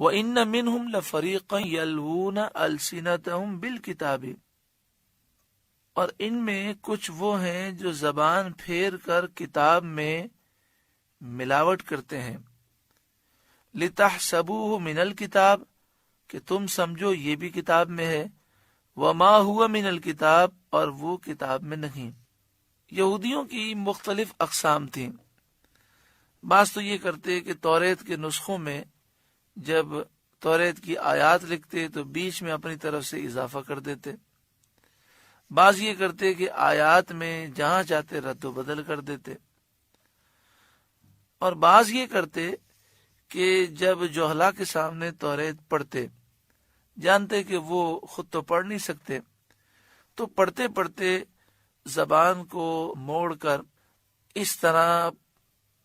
وَإِنَّ مِنْهُمْ لَفَرِيقًا يَلْوُونَ أَلْسِنَتَهُمْ بِالْكِتَابِ، اور ان میں کچھ وہ ہیں جو زبان پھیر کر کتاب میں ملاوٹ کرتے ہیں. لِتَحْسَبُوهُ مِنَ الْكِتَابِ، کہ تم سمجھو یہ بھی کتاب میں ہے. وَمَا هُوَ مِنَ الْكِتَابِ، اور وہ کتاب میں نہیں. یہودیوں کی مختلف اقسام تھیں. بعض تو یہ کرتے کہ توریت کے نسخوں میں جب توریت کی آیات لکھتے تو بیچ میں اپنی طرف سے اضافہ کر دیتے. بعض یہ کرتے کہ آیات میں جہاں چاہتے رد و بدل کر دیتے. اور بعض یہ کرتے کہ جب جہلا کے سامنے توریت پڑھتے، جانتے کہ وہ خود تو پڑھ نہیں سکتے، تو پڑھتے پڑھتے زبان کو موڑ کر اس طرح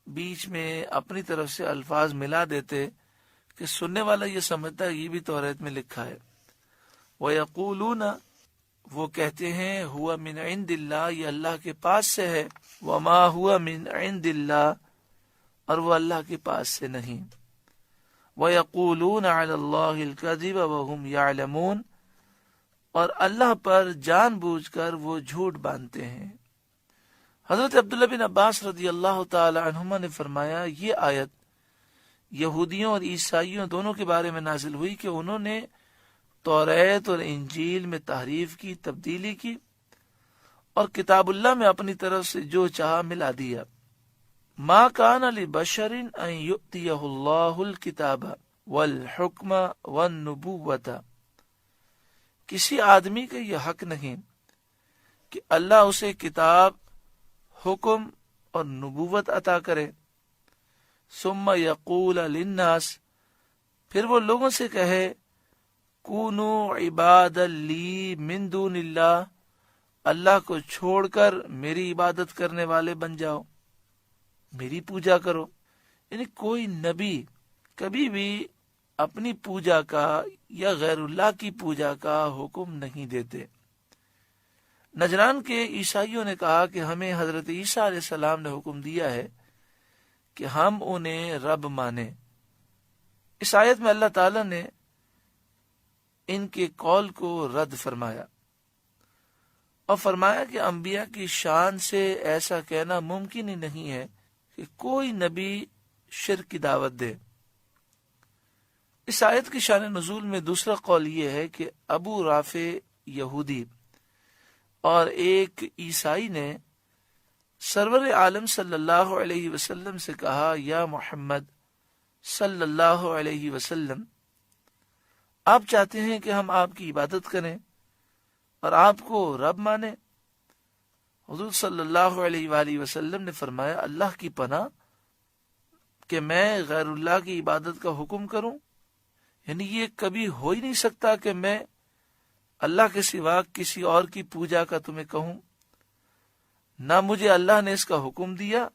بیچ میں اپنی طرف سے الفاظ ملا دیتے کہ سننے والا یہ سمجھتا ہے یہ بھی توریت میں لکھا ہے. وَيَقُولُونَ، وہ کہتے ہیں، ہوا من عند اللہ، یہ اللہ کے پاس سے ہے. وما ہوا من عند اللہ، اور وہ اللہ کے پاس سے نہیں. وَيَقُولُونَ عَلَى اللَّهِ الْكَذِبَ وَهُمْ يَعْلَمُونَ، اور اللہ پر جان بوجھ کر وہ جھوٹ باندھتے ہیں. حضرت عبداللہ بن عباس رضی اللہ تعالی عنہما نے فرمایا، یہ آیت یہودیوں اور عیسائیوں دونوں کے بارے میں نازل ہوئی کہ انہوں نے توریت اور انجیل میں تحریف کی، تبدیلی کی، اور کتاب اللہ میں اپنی طرف سے جو چاہا ملا دیا. ما کان لبشر ان یؤتیہ اللہ الکتاب والحکم والنبوۃ، کسی آدمی کا یہ حق نہیں کہ اللہ اسے کتاب، حکم اور نبوت عطا کرے. ثم یقول للناس، پھر وہ لوگوں سے کہے، کونوا عبادا لی من دون اللہ، اللہ کو چھوڑ کر میری عبادت کرنے والے بن جاؤ، میری پوجا کرو. یعنی کوئی نبی کبھی بھی اپنی پوجا کا یا غیر اللہ کی پوجا کا حکم نہیں دیتے. نجران کے عیسائیوں نے کہا کہ ہمیں حضرت عیسیٰ علیہ السلام نے حکم دیا ہے کہ ہم انہیں رب مانیں. اس آیت میں اللہ تعالی نے ان کے قول کو رد فرمایا اور فرمایا کہ انبیاء کی شان سے ایسا کہنا ممکن ہی نہیں ہے کہ کوئی نبی شرک کی دعوت دے. اس آیت کی شان نزول میں دوسرا قول یہ ہے کہ ابو رافع یہودی اور ایک عیسائی نے سرور عالم صلی اللہ علیہ وسلم سے کہا، یا محمد صلی اللہ علیہ وسلم، آپ چاہتے ہیں کہ ہم آپ کی عبادت کریں اور آپ کو رب مانیں؟ حضور صلی اللہ علیہ وآلہ وسلم نے فرمایا، اللہ کی پناہ کہ میں غیر اللہ کی عبادت کا حکم کروں. یعنی یہ کبھی ہو ہی نہیں سکتا کہ میں اللہ کے سوا کسی اور کی پوجا کا تمہیں کہوں. نہ مجھے اللہ نے اس کا حکم دیا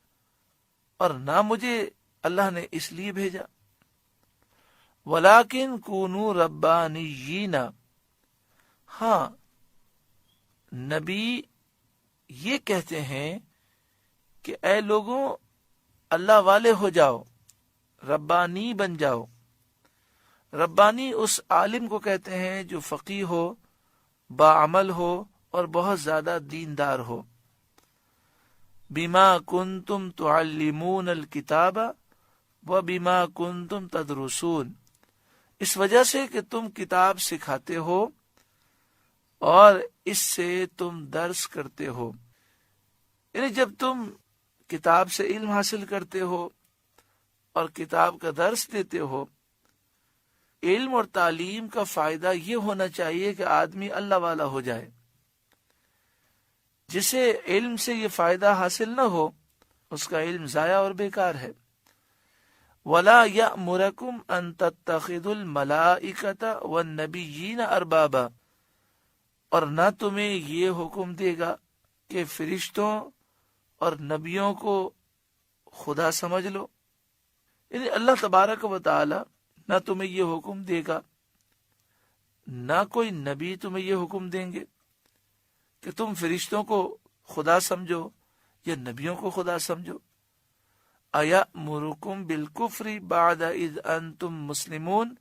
اور نہ مجھے اللہ نے اس لیے بھیجا. وَلَٰكِن كُونُوا رَبَّانِيِّينَ، ہاں نبی یہ کہتے ہیں کہ اے لوگوں اللہ والے ہو جاؤ، ربانی بن جاؤ. ربانی اس عالم کو کہتے ہیں جو فقیہ ہو، باعمل ہو اور بہت زیادہ دیندار ہو. بما کنتم تعلمون الکتاب وبما کنتم تدرسون، اس وجہ سے کہ تم کتاب سکھاتے ہو اور اس سے تم درس کرتے ہو. یعنی جب تم کتاب سے علم حاصل کرتے ہو اور کتاب کا درس دیتے ہو، علم اور تعلیم کا فائدہ یہ ہونا چاہیے کہ آدمی اللہ والا ہو جائے. جسے علم سے یہ فائدہ حاصل نہ ہو اس کا علم ضائع اور بیکار ہے. وَلَا يَأْمُرَكُمْ أَن تَتَّخِذُوا الْمَلَائِكَةَ وَالنَّبِيِّينَ أَرْبَابًا، اور نہ تمہیں یہ حکم دے گا کہ فرشتوں اور نبیوں کو خدا سمجھ لو. یعنی اللہ تبارک و تعالی نہ تمہیں یہ حکم دے گا، نہ کوئی نبی تمہیں یہ حکم دیں گے کہ تم فرشتوں کو خدا سمجھو یا نبیوں کو خدا سمجھو. اَيَأْمُرُكُمْ بِالْكُفْرِ بَعْدَ إِذْ أَنْتُمْ مُسْلِمُونَ،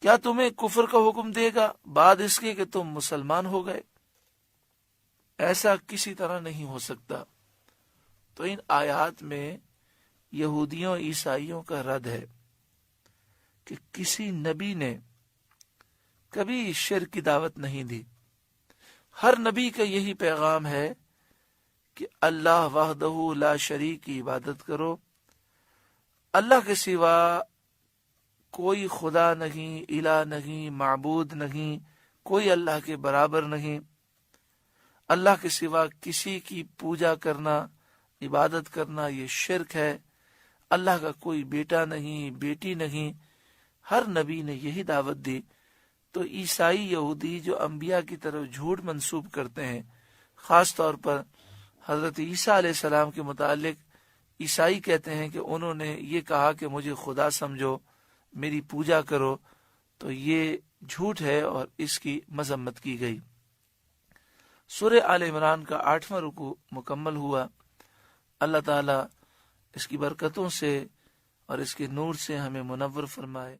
کیا تمہیں کفر کا حکم دے گا بعد اس کے کہ تم مسلمان ہو گئے؟ ایسا کسی طرح نہیں ہو سکتا۔ تو ان آیات میں یہودیوں عیسائیوں کا رد ہے کہ کسی نبی نے کبھی شرک کی دعوت نہیں دی۔ ہر نبی کا یہی پیغام ہے کہ اللہ وحدہ لا شریک کی عبادت کرو، اللہ کے سوا کوئی خدا نہیں، الہ نہیں، معبود نہیں، کوئی اللہ کے برابر نہیں۔ اللہ کے سوا کسی کی پوجا کرنا، عبادت کرنا یہ شرک ہے۔ اللہ کا کوئی بیٹا نہیں، بیٹی نہیں۔ ہر نبی نے یہی دعوت دی۔ تو عیسائی یہودی جو انبیاء کی طرف جھوٹ منسوب کرتے ہیں، خاص طور پر حضرت عیسیٰ علیہ السلام کے متعلق عیسائی کہتے ہیں کہ انہوں نے یہ کہا کہ مجھے خدا سمجھو، میری پوجا کرو، تو یہ جھوٹ ہے اور اس کی مذمت کی گئی۔ سورہ آل عمران کا 8واں رکوع مکمل ہوا۔ اللہ تعالیٰ اس کی برکتوں سے اور اس کے نور سے ہمیں منور فرمائے۔